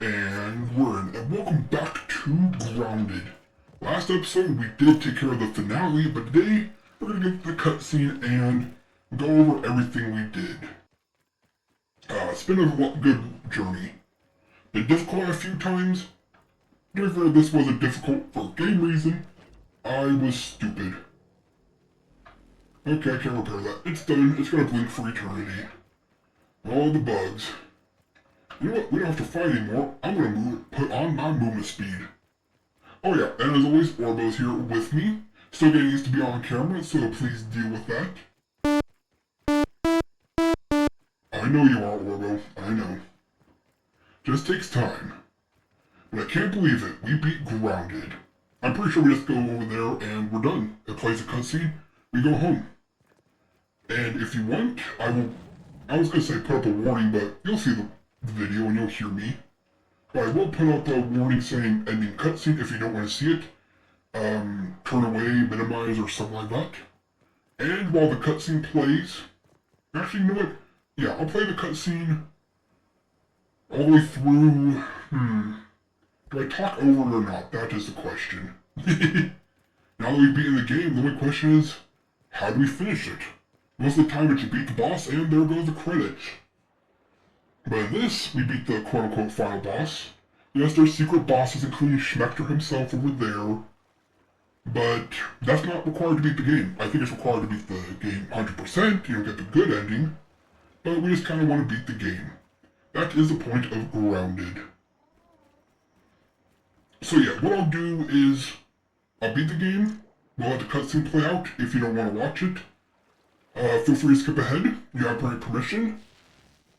And we're in, and welcome back to Grounded. Last episode we did take care of the finale, but today we're gonna get to the cutscene and go over everything we did. It's been a good journey. Been difficult a few times. To be fair, this wasn't difficult for game reason. I was stupid. Okay, I can't repair that. It's done. It's gonna blink for eternity. All the bugs. You know what? We don't have to fight anymore. I'm gonna put on my movement speed. Oh yeah, and as always, Orbo's here with me. Still getting used to be on camera, so please deal with that. I know you are, Orbo. I know. Just takes time. But I can't believe it. We beat Grounded. I'm pretty sure we just go over there and we're done. It plays a cutscene. We go home. And if you want, I was gonna say put up a warning, but you'll see the video and you'll hear me. But I will put out the warning saying ending cutscene if you don't want to see it. Turn away, minimize, or something like that. And while the cutscene plays, actually, you know what? Yeah, I'll play the cutscene all the way through. Do I talk over it or not? That is the question. Now that we've beaten the game, the only question is, how do we finish it? Most of the time it's you beat the boss and there goes the credits. But in this, we beat the quote-unquote final boss. Yes, there's secret bosses, including Schmechter himself over there. But that's not required to beat the game. I think it's required to beat the game 100%, you know, get the good ending. But we just kind of want to beat the game. That is the point of Grounded. So yeah, what I'll do is, I'll beat the game, we'll let the cutscene play out if you don't want to watch it. Feel free to skip ahead, you have my permission.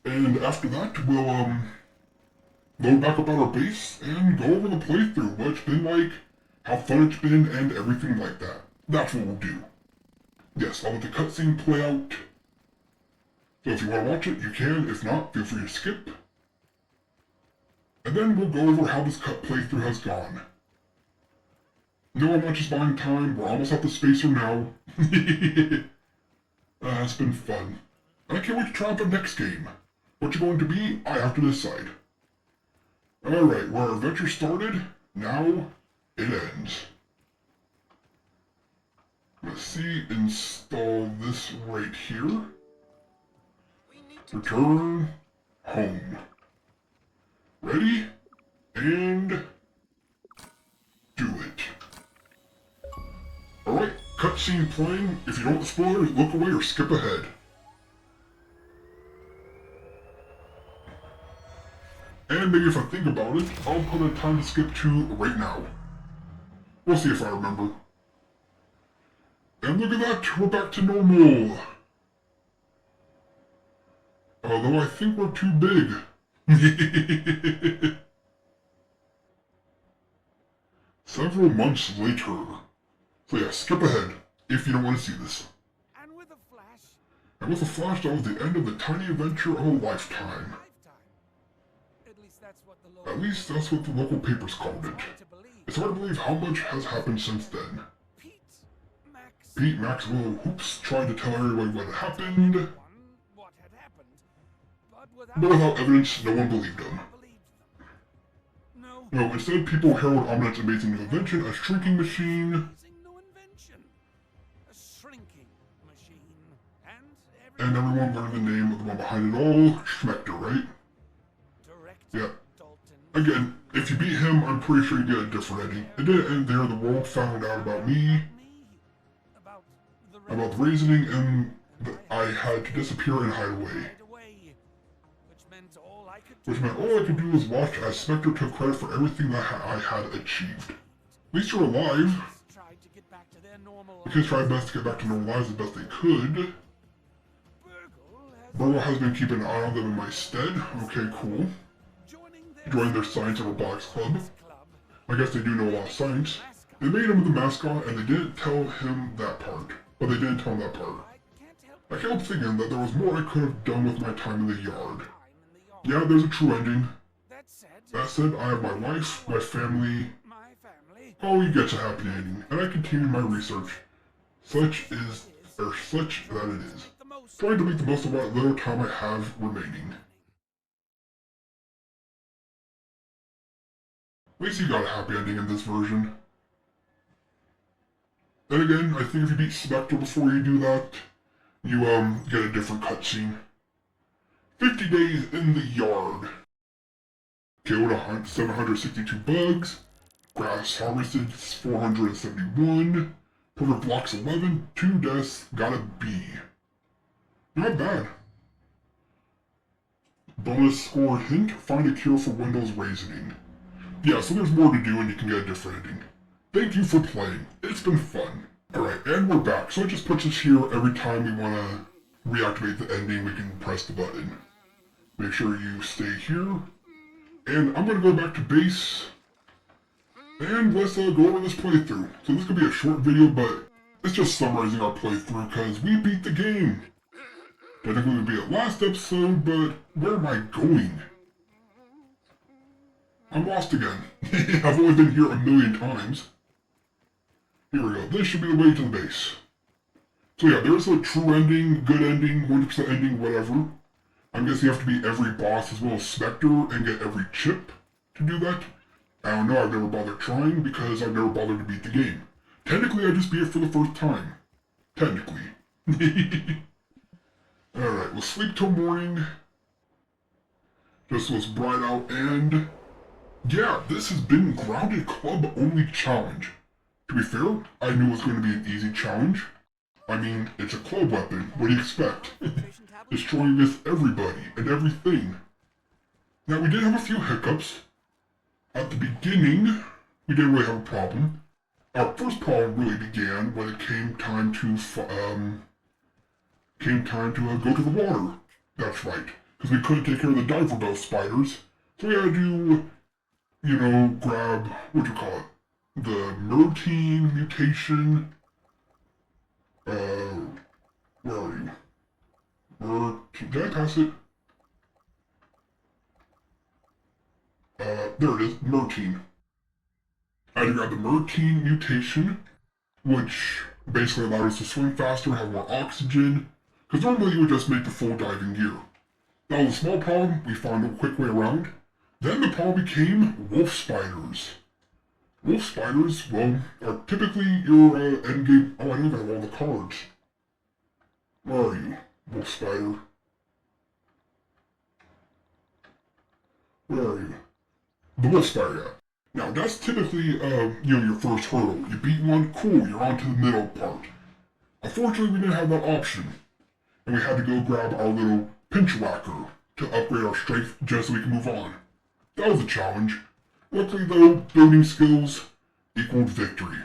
And after that, we'll, load back up at our base and go over the playthrough, what it's been like, how fun it's been, and everything like that. That's what we'll do. Yes, I'll let the cutscene play out. So if you want to watch it, you can. If not, feel free to skip. And then we'll go over how this playthrough has gone. No, I'm not just buying time, we're almost at the spacer now. It's been fun. And I can't wait to try out the next game. What you're going to be, I have to decide. Alright, where our adventure started, now it ends. Let's see, install this right here. Return home. Ready? And do it. Alright, cutscene playing. If you don't want spoilers, look away or skip ahead. And maybe if I think about it, I'll put a time to skip to right now. We'll see if I remember. And look at that, we're back to normal. Although I think we're too big. Several months later. So yeah, skip ahead, if you don't want to see this. And with a flash, that was the end of the tiny adventure of a lifetime. At least that's what the local papers called it. It's hard to believe how much has happened since then. Pete, Max, Will, Hoops tried to tell everyone what had happened, but without evidence, no one believed him. No, instead people herald Omelette's amazing new invention, a shrinking machine, and everyone learned the name of the one behind it all, Schmechter, right? Yeah. Again, if you beat him, I'm pretty sure you get a different ending. It didn't end there, the world found out about me, about the reasoning, and I had to disappear and hide away. Which meant all I could do was watch as Spectre took credit for everything that I had achieved. At least you're alive. The kids tried best to get back to normal lives the best they could. Burgle has been keeping an eye on them in my stead. Okay, cool. Joined their science and robotics club. I guess they do know a lot of science. They made him the mascot and they didn't tell him that part. But they didn't tell him that part. I can't help thinking that there was more I could have done with my time in the yard. Yeah, there's a true ending. That said, I have my wife, my family. Oh, you get a happy ending. And I continue my research. Such that it is. Trying to make the most of what little time I have remaining. least you got a happy ending in this version. And again, I think if you beat Spectre before you do that, you get a different cutscene. 50 days in the yard. Killed 762 bugs. Grass harvested 471. Perfect blocks 11. 2 deaths. Got a B. Not bad. Bonus score hint. Find a cure for Windows Raisening. Yeah, so there's more to do and you can get a different ending. Thank you for playing. It's been fun. Alright, and we're back. So it just puts us here every time we want to reactivate the ending, we can press the button. Make sure you stay here. And I'm going to go back to base. And let's go over this playthrough. So this could be a short video, but it's just summarizing our playthrough because we beat the game. Technically it would be a last episode, but where am I going? I'm lost again. I've only been here a million times. Here we go. This should be the way to the base. So yeah, there's a true ending, good ending, 100% ending, whatever. I'm guessing you have to beat every boss as well as Spectre and get every chip to do that. I don't know, I've never bothered trying because I've never bothered to beat the game. Technically, I just beat it for the first time. Technically. Alright, we'll sleep till morning. Just so it's bright out, and yeah, this has been Grounded Club Only Challenge. To be fair, I knew it was going to be an easy challenge. I mean, it's a club weapon. What do you expect? Destroying this everybody and everything. Now, we did have a few hiccups. At the beginning, we didn't really have a problem. Our first problem really began when it came time to go to the water. That's right, because we couldn't take care of the diver bell spiders, so we had to, grab the Mertein mutation. Where are you? Did I pass it? There it is, Mertein. I had to grab the Mertein mutation, which basically allowed us to swim faster, have more oxygen, because normally you would just make the full diving gear. That was a small problem, we found a quick way around. Then the problem became wolf spiders. Wolf spiders, well, are typically your endgame. Oh, I don't have all the cards. Where are you, wolf spider? Where are you? The wolf spider, yeah. Now, that's typically, your first hurdle. You beat one, cool, you're on to the middle part. Unfortunately, we didn't have that option. And we had to go grab our little pinch whacker to upgrade our strength just so we can move on. That was a challenge. Luckily though, building skills equaled victory.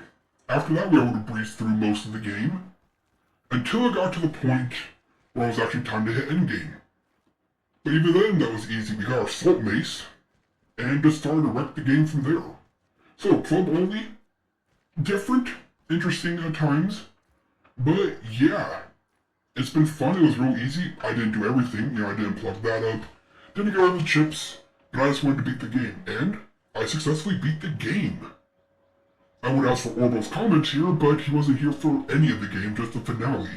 After that, we were able to breeze through most of the game, until it got to the point where it was actually time to hit endgame. But even then, that was easy. We got our salt mace, and just started to wreck the game from there. So, club only, different, interesting at times, but yeah, it's been fun. It was real easy. I didn't do everything, I didn't plug that up, didn't get all the chips, but I just wanted to beat the game, and I successfully beat the game. I would ask for Orbo's comments here, but he wasn't here for any of the game, just the finale.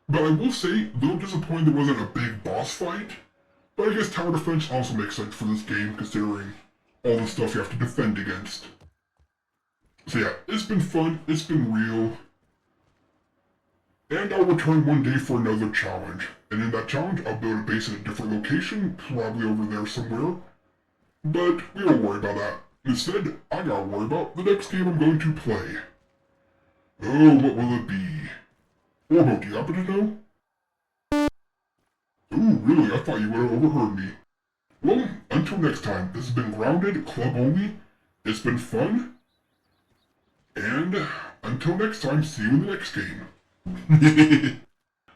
But I will say, a little disappointed there wasn't a big boss fight, but I guess tower defense also makes sense for this game, considering all the stuff you have to defend against. So yeah, it's been fun, it's been real, and I'll return one day for another challenge. And in that challenge, I'll build a base at a different location, probably over there somewhere. But we won't worry about that. Instead, I gotta worry about the next game I'm going to play. Oh, what will it be? Orbo, do you happen to know? Ooh, really? I thought you would have overheard me. Well, until next time, this has been Grounded, Club Only. It's been fun. And until next time, see you in the next game.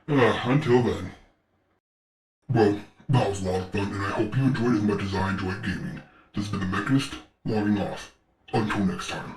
Until then. Well, that was a lot of fun, and I hope you enjoyed as much as I enjoyed gaming. This has been the Mechanist, logging off. Until next time.